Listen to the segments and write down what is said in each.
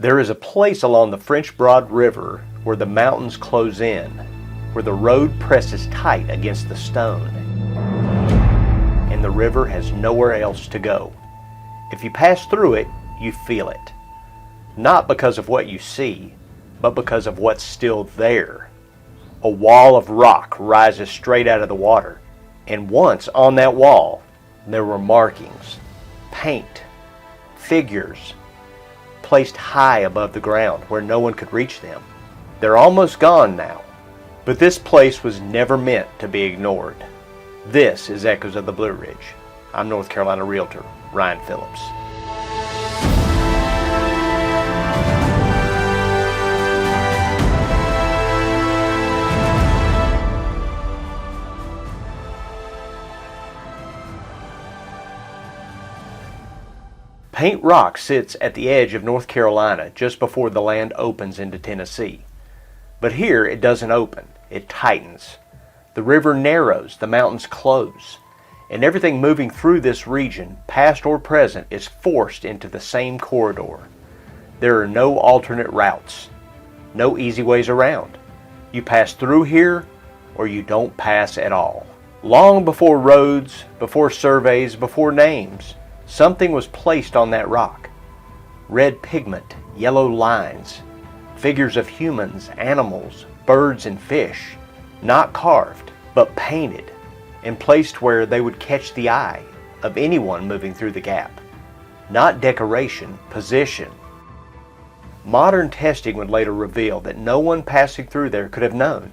There is a place along the French Broad River where the mountains close in, where the road presses tight against the stone, and the river has nowhere else to go. If you pass through it, you feel it. Not because of what you see, but because of what's still there. A wall of rock rises straight out of the water, and once on that wall, there were markings, paint, figures, placed high above the ground where no one could reach them. They're almost gone now, but this place was never meant to be ignored. This is Echoes of the Blue Ridge. I'm North Carolina Realtor Ryan Phillips. Paint Rock sits at the edge of North Carolina just before the land opens into Tennessee. But here it doesn't open, it tightens. The river narrows, the mountains close, and everything moving through this region, past or present, is forced into the same corridor. There are no alternate routes, no easy ways around. You pass through here or you don't pass at all. Long before roads, before surveys, before names, something was placed on that rock. Red pigment, yellow lines, figures of humans, animals, birds, and fish, not carved, but painted and placed where they would catch the eye of anyone moving through the gap. Not decoration, position. Modern testing would later reveal that no one passing through there could have known.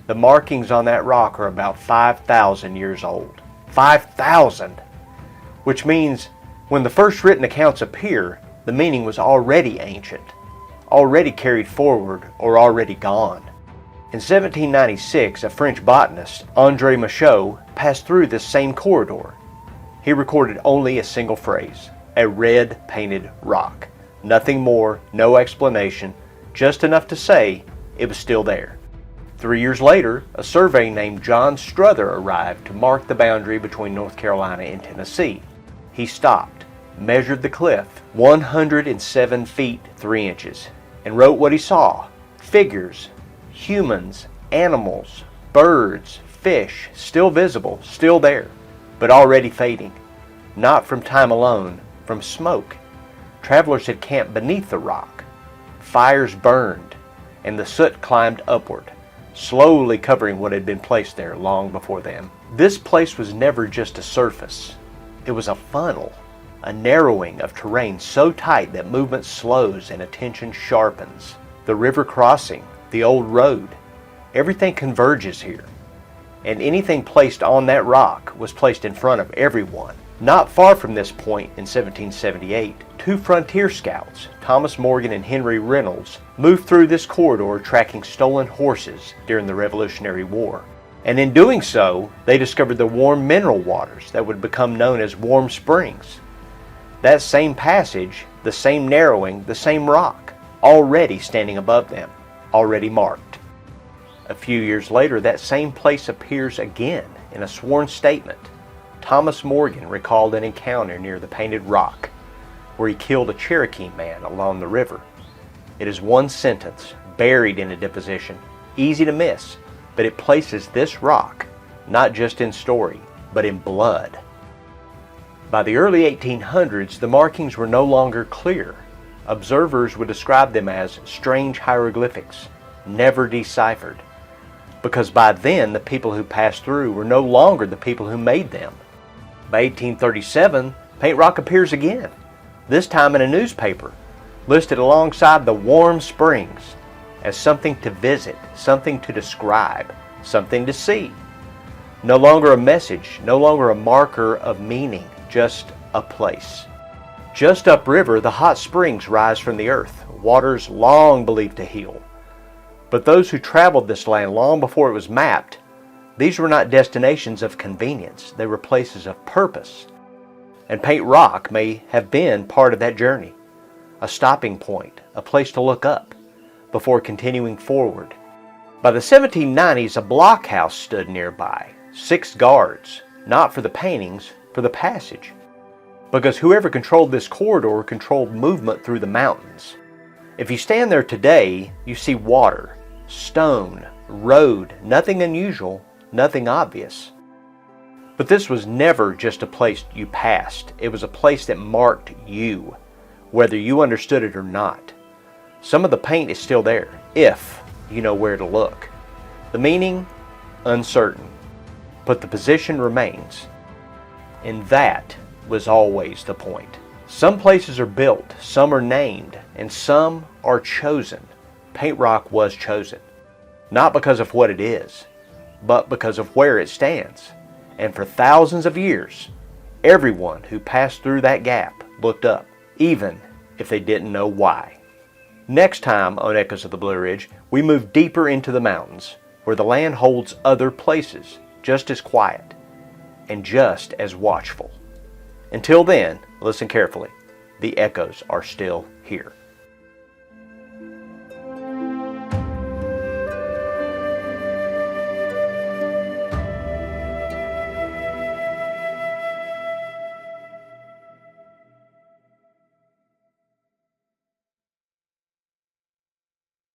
The markings on that rock are about 5,000 years old. 5,000! Which means when the first written accounts appear, the meaning was already ancient, already carried forward, or already gone. In 1796, a French botanist, André Michaux, passed through this same corridor. He recorded only a single phrase, a red painted rock. Nothing more, no explanation, just enough to say it was still there. 3 years later, a surveyor named John Strother arrived to mark the boundary between North Carolina and Tennessee. He stopped, measured the cliff, 107 feet 3 inches, and wrote what he saw. Figures, humans, animals, birds, fish, still visible, still there, but already fading. Not from time alone, from smoke. Travelers had camped beneath the rock. Fires burned, and the soot climbed upward, slowly covering what had been placed there long before them. This place was never just a surface. It was a funnel, a narrowing of terrain so tight that movement slows and attention sharpens. The river crossing, the old road, everything converges here. And anything placed on that rock was placed in front of everyone. Not far from this point in 1778, two frontier scouts, Thomas Morgan and Henry Reynolds, moved through this corridor tracking stolen horses during the Revolutionary War. And in doing so, they discovered the warm mineral waters that would become known as warm springs. That same passage, the same narrowing, the same rock, already standing above them, already marked. A few years later, that same place appears again in a sworn statement. Thomas Morgan recalled an encounter near the Painted Rock, where he killed a Cherokee man along the river. It is one sentence, buried in a deposition, easy to miss, but it places this rock not just in story, but in blood. By the early 1800s, the markings were no longer clear. Observers would describe them as strange hieroglyphics, never deciphered, because by then the people who passed through were no longer the people who made them. By 1837, Paint Rock appears again, this time in a newspaper, listed alongside the warm springs as something to visit, something to describe, something to see. No longer a message, no longer a marker of meaning, just a place. Just upriver, the hot springs rise from the earth, waters long believed to heal. But those who traveled this land long before it was mapped, these were not destinations of convenience, they were places of purpose. And Paint Rock may have been part of that journey, a stopping point, a place to look up before continuing forward. By the 1790s, a blockhouse stood nearby, 6 guards, not for the paintings, for the passage. Because whoever controlled this corridor controlled movement through the mountains. If you stand there today, you see water, stone, road, nothing unusual, nothing obvious. But this was never just a place you passed. It was a place that marked you, whether you understood it or not. Some of the paint is still there, if you know where to look. The meaning, uncertain, but the position remains. And that was always the point. Some places are built, some are named, and some are chosen. Paint Rock was chosen, not because of what it is, but because of where it stands. And for thousands of years, everyone who passed through that gap looked up, even if they didn't know why. Next time on Echoes of the Blue Ridge, we move deeper into the mountains, where the land holds other places, just as quiet and just as watchful. Until then, listen carefully. The echoes are still here.